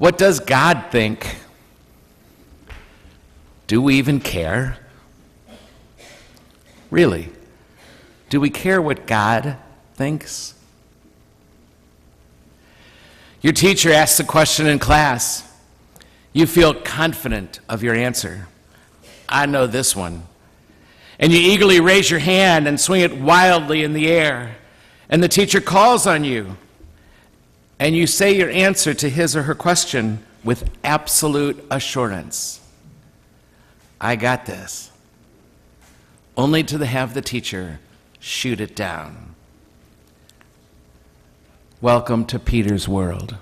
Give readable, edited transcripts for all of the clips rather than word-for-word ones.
What does God think? Do we even care? Really? Do we care what God thinks? Your teacher asks a question in class. You feel confident of your answer. I know this one. And you eagerly raise your hand and swing it wildly in the air. And the teacher calls on you. And you say your answer to his or her question with absolute assurance. I got this. Only to have the teacher shoot it down. Welcome to Peter's world.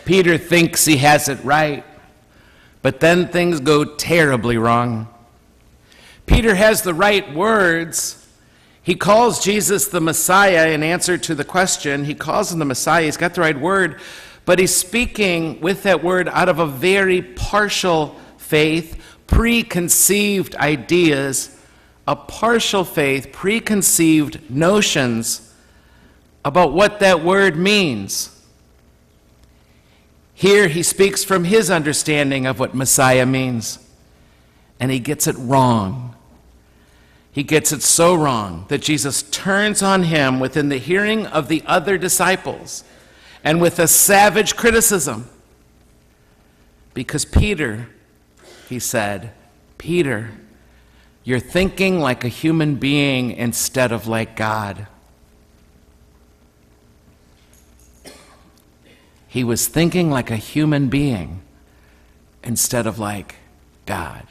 Peter thinks he has it right, but then things go terribly wrong. Peter has the right words. He calls Jesus the Messiah in answer to the question. He calls him the Messiah. He's got the right word, but he's speaking with that word out of a very partial faith, preconceived ideas, a partial faith, preconceived notions about what that word means. Here he speaks from his understanding of what Messiah means, and he gets it wrong. He gets it so wrong that Jesus turns on him within the hearing of the other disciples and with a savage criticism. Because Peter, he said, Peter, you're thinking like a human being instead of like God. He was thinking like a human being instead of like God.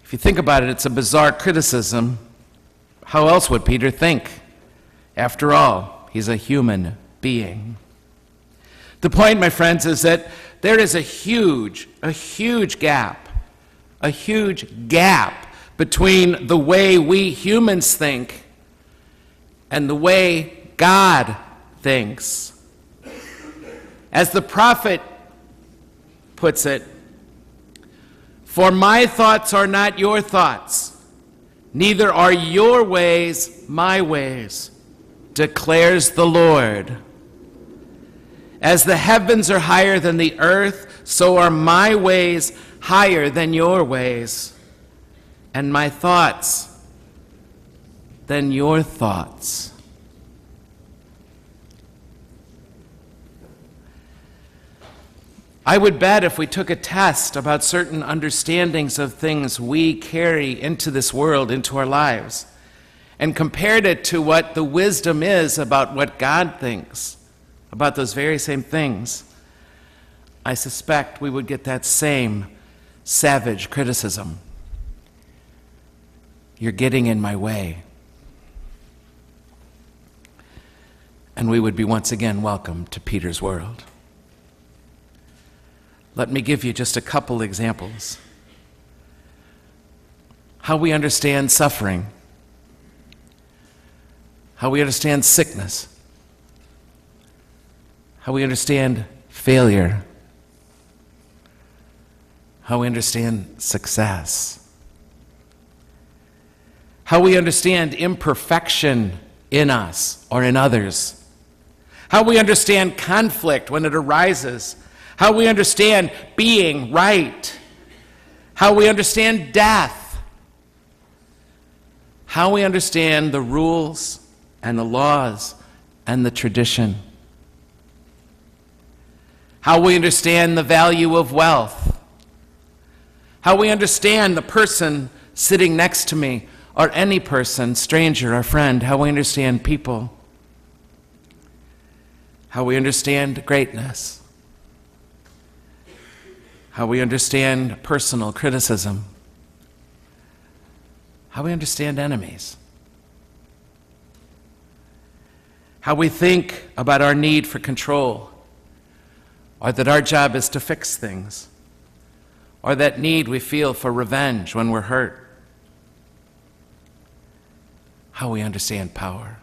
If you think about it, it's a bizarre criticism. How else would Peter think? After all, he's a human being. The point, my friends, is that there is a huge gap between the way we humans think and the way God thinks. As the prophet puts it, for my thoughts are not your thoughts, neither are your ways my ways, declares the Lord. As the heavens are higher than the earth, so are my ways higher than your ways, and my thoughts than your thoughts. I would bet if we took a test about certain understandings of things we carry into this world, into our lives, and compared it to what the wisdom is about what God thinks about those very same things, I suspect we would get that same savage criticism. You're getting in my way. And we would be once again welcome to Peter's world. Let me give you just a couple examples. How we understand suffering. How we understand sickness. How we understand failure. How we understand success. How we understand imperfection in us or in others. How we understand conflict when it arises. How we understand being right. How we understand death. How we understand the rules and the laws and the tradition. How we understand the value of wealth. How we understand the person sitting next to me, or any person, stranger or friend. How we understand people. How we understand greatness. How we understand personal criticism. How we understand enemies. How we think about our need for control, or that our job is to fix things, or that need we feel for revenge when we're hurt. How we understand power.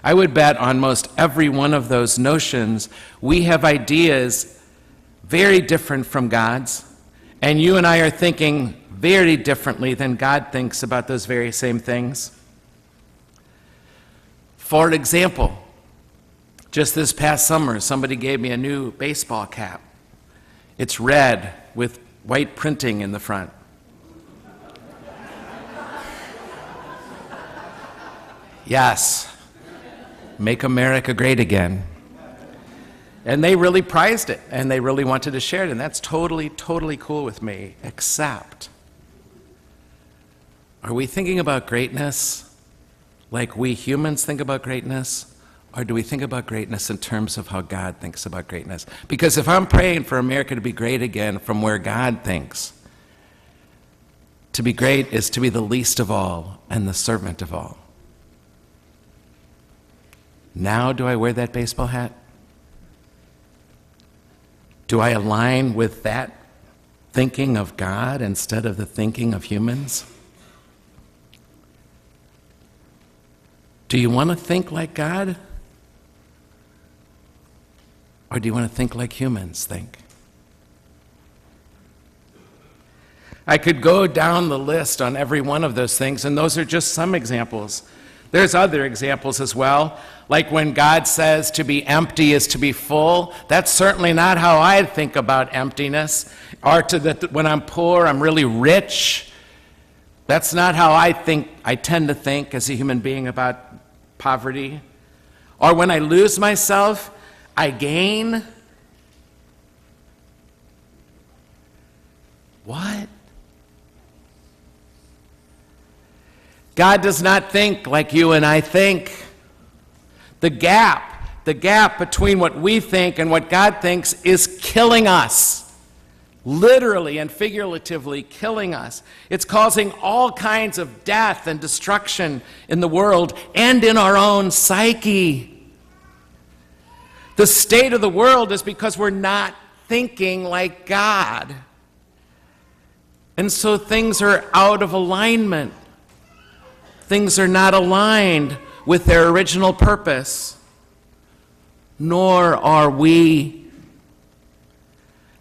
I would bet on most every one of those notions we have ideas very different from God's, and you and I are thinking very differently than God thinks about those very same things. For example, Just this past summer, somebody gave me a new baseball cap. It's red with white printing in the front. Yes, make America great again. And they really prized it, and they really wanted to share it, and that's totally, totally cool with me, except, are we thinking about greatness like we humans think about greatness, or do we think about greatness in terms of how God thinks about greatness? Because if I'm praying for America to be great again from where God thinks, to be great is to be the least of all and the servant of all. Now do I wear that baseball hat? Do I align with that thinking of God instead of the thinking of humans? Do you want to think like God? Or do you want to think like humans think? I could go down the list on every one of those things, and those are just some examples. There's other examples as well, like when God says to be empty is to be full. That's certainly not how I think about emptiness, or when I'm poor, I'm really rich. That's not how I tend to think as a human being about poverty. Or when I lose myself, I gain. What? God does not think like you and I think. The gap between what we think and what God thinks is killing us. Literally and figuratively killing us. It's causing all kinds of death and destruction in the world and in our own psyche. The state of the world is because we're not thinking like God. And so things are out of alignment. Things are not aligned with their original purpose, nor are we.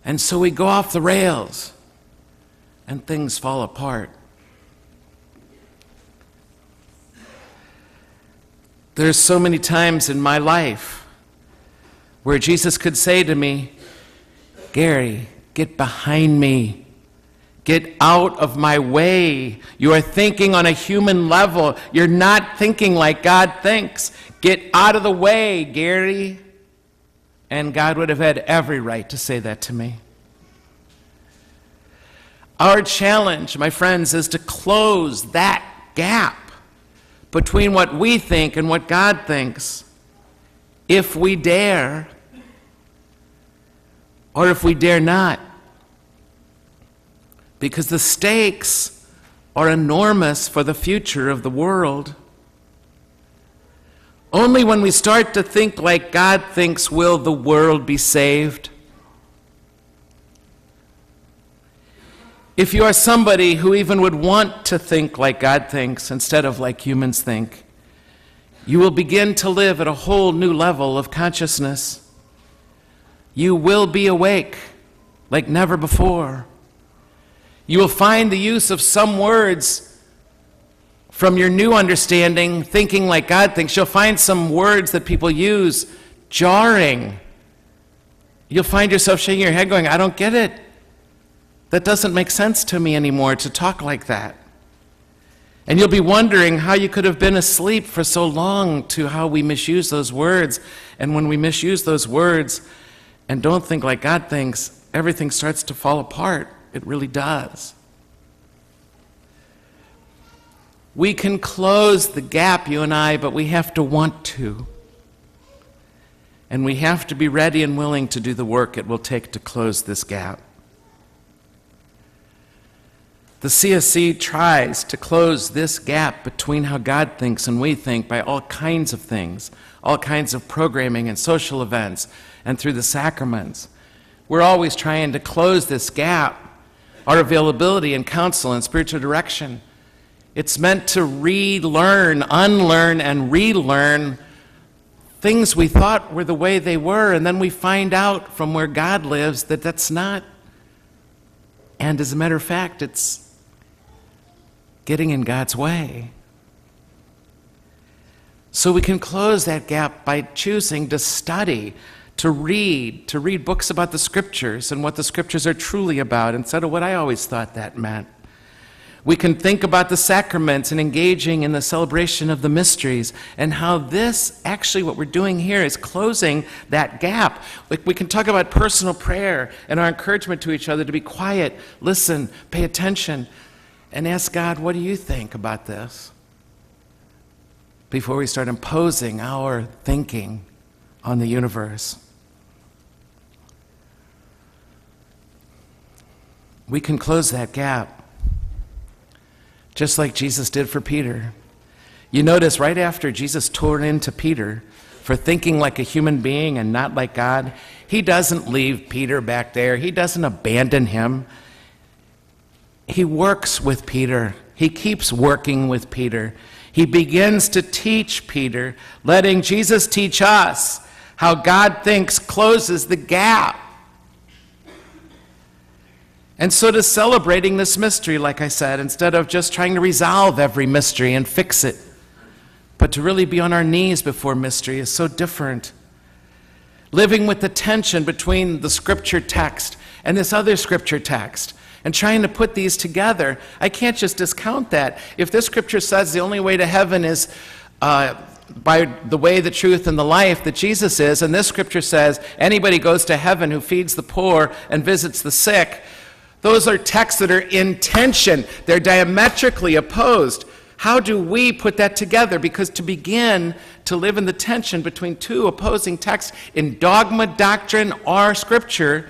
And so we go off the rails, and things fall apart. There's so many times in my life where Jesus could say to me, Gary, get behind me. Get out of my way. You are thinking on a human level. You're not thinking like God thinks. Get out of the way, Gary. And God would have had every right to say that to me. Our challenge, my friends, is to close that gap between what we think and what God thinks, if we dare, or if we dare not. Because the stakes are enormous for the future of the world. Only when we start to think like God thinks will the world be saved. If you are somebody who even would want to think like God thinks instead of like humans think, you will begin to live at a whole new level of consciousness. You will be awake like never before. You will find the use of some words from your new understanding, thinking like God thinks. You'll find some words that people use jarring. You'll find yourself shaking your head going, I don't get it. That doesn't make sense to me anymore to talk like that. And you'll be wondering how you could have been asleep for so long to how we misuse those words. And when we misuse those words and don't think like God thinks, everything starts to fall apart. It really does. We can close the gap, you and I, but we have to want to. And we have to be ready and willing to do the work it will take to close this gap. The CSC tries to close this gap between how God thinks and we think by all kinds of things, all kinds of programming and social events, and through the sacraments. We're always trying to close this gap. Our availability in counsel and spiritual direction. It's meant to relearn, unlearn, and relearn things we thought were the way they were, and then we find out from where God lives that that's not. And as a matter of fact, it's getting in God's way. So we can close that gap by choosing to study, to read books about the Scriptures and what the Scriptures are truly about instead of what I always thought that meant. We can think about the sacraments and engaging in the celebration of the mysteries and how this, actually what we're doing here is closing that gap. We can talk about personal prayer and our encouragement to each other to be quiet, listen, pay attention, and ask God, what do you think about this? Before we start imposing our thinking on the universe. We can close that gap. Just like Jesus did for Peter. You notice right after Jesus tore into Peter for thinking like a human being and not like God, he doesn't leave Peter back there. He doesn't abandon him. He works with Peter. He keeps working with Peter. He begins to teach Peter, letting Jesus teach us how God thinks closes the gap. And so to celebrating this mystery, like I said, instead of just trying to resolve every mystery and fix it, but to really be on our knees before mystery is so different. Living with the tension between the Scripture text and this other Scripture text, and trying to put these together, I can't just discount that. If this Scripture says the only way to heaven is by the way, the truth, and the life that Jesus is, and this Scripture says anybody goes to heaven who feeds the poor and visits the sick, those are texts that are in tension. They're diametrically opposed. How do we put that together? Because to begin to live in the tension between two opposing texts in dogma, doctrine, or Scripture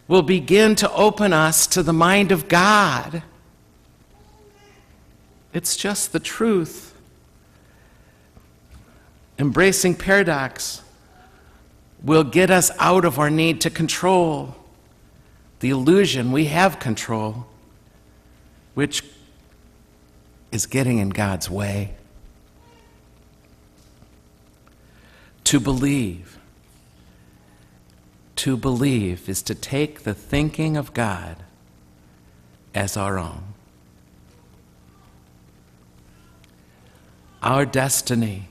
will begin to open us to the mind of God. It's just the truth. Embracing paradox will get us out of our need to control. The illusion we have control, which is getting in God's way. To believe is to take the thinking of God as our own. Our destiny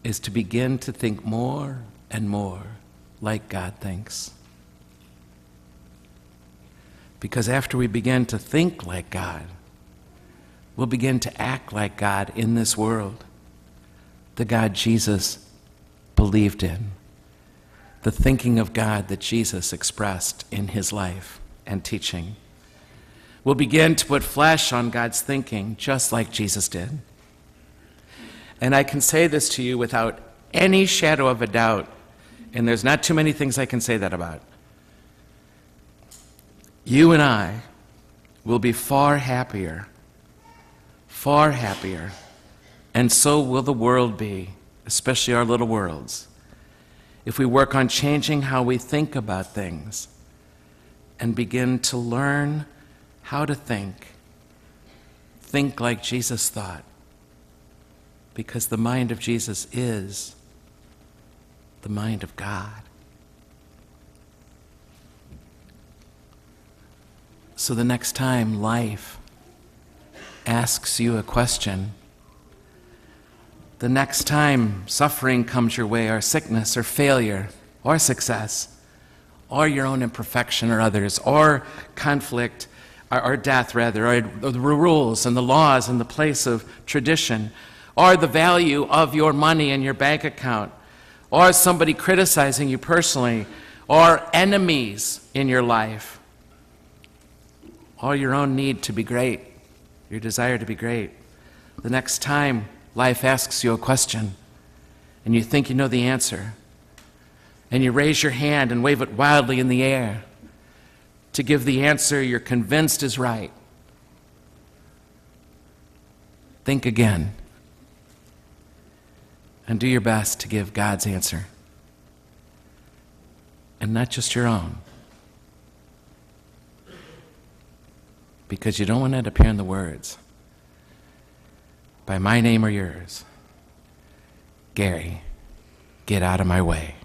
is to begin to think more and more like God thinks. Because after we begin to think like God, we'll begin to act like God in this world. The God Jesus believed in. The thinking of God that Jesus expressed in his life and teaching. We'll begin to put flesh on God's thinking, just like Jesus did. And I can say this to you without any shadow of a doubt, and there's not too many things I can say that about. You and I will be far happier, and so will the world be, especially our little worlds, if we work on changing how we think about things and begin to learn how to think like Jesus thought, because the mind of Jesus is the mind of God. So the next time life asks you a question, the next time suffering comes your way, or sickness, or failure, or success, or your own imperfection or others, or conflict, or death rather, or the rules and the laws and the place of tradition, or the value of your money in your bank account, or somebody criticizing you personally, or enemies in your life, or your own need to be great, your desire to be great. The next time life asks you a question and you think you know the answer, and you raise your hand and wave it wildly in the air to give the answer you're convinced is right, think again and do your best to give God's answer, and not just your own. Because you don't want it to appear in the words, by my name or yours, Gary, get out of my way.